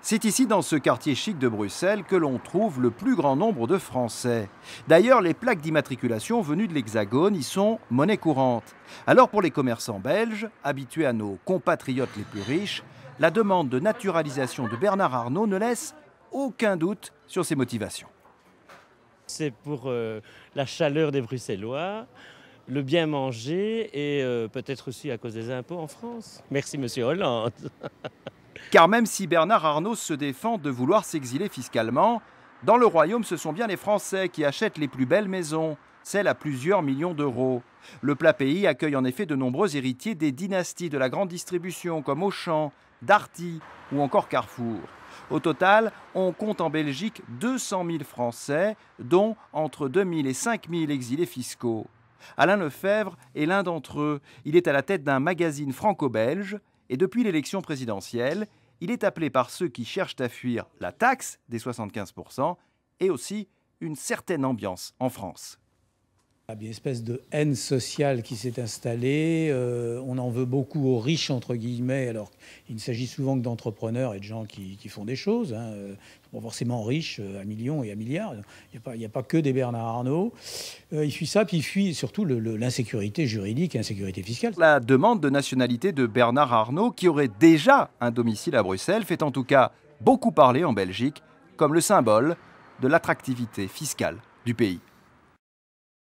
C'est ici, dans ce quartier chic de Bruxelles, que l'on trouve le plus grand nombre de Français. D'ailleurs, les plaques d'immatriculation venues de l'Hexagone y sont monnaie courante. Alors pour les commerçants belges, habitués à nos compatriotes les plus riches, la demande de naturalisation de Bernard Arnault ne laisse aucun doute sur ses motivations. C'est pour la chaleur des Bruxellois, le bien manger et peut-être aussi à cause des impôts en France. Merci Monsieur Hollande. Car même si Bernard Arnault se défend de vouloir s'exiler fiscalement, dans le royaume, ce sont bien les Français qui achètent les plus belles maisons, celles à plusieurs millions d'euros. Le plat pays accueille en effet de nombreux héritiers des dynasties de la grande distribution comme Auchan, Darty ou encore Carrefour. Au total, on compte en Belgique 200 000 Français, dont entre 2 000 et 5 000 exilés fiscaux. Alain Lefebvre est l'un d'entre eux. Il est à la tête d'un magazine franco-belge et depuis l'élection présidentielle, il est appelé par ceux qui cherchent à fuir la taxe des 75% et aussi une certaine ambiance en France. Il y a une espèce de haine sociale qui s'est installée. On en veut beaucoup aux riches, entre guillemets, alors il ne s'agit souvent que d'entrepreneurs et de gens qui font des choses. Pas forcément riches à millions et à milliards. Il n'y a pas que des Bernard Arnault. Il fuit ça, puis il fuit surtout l'insécurité juridique et l'insécurité fiscale. La demande de nationalité de Bernard Arnault, qui aurait déjà un domicile à Bruxelles, fait en tout cas beaucoup parler en Belgique, comme le symbole de l'attractivité fiscale du pays.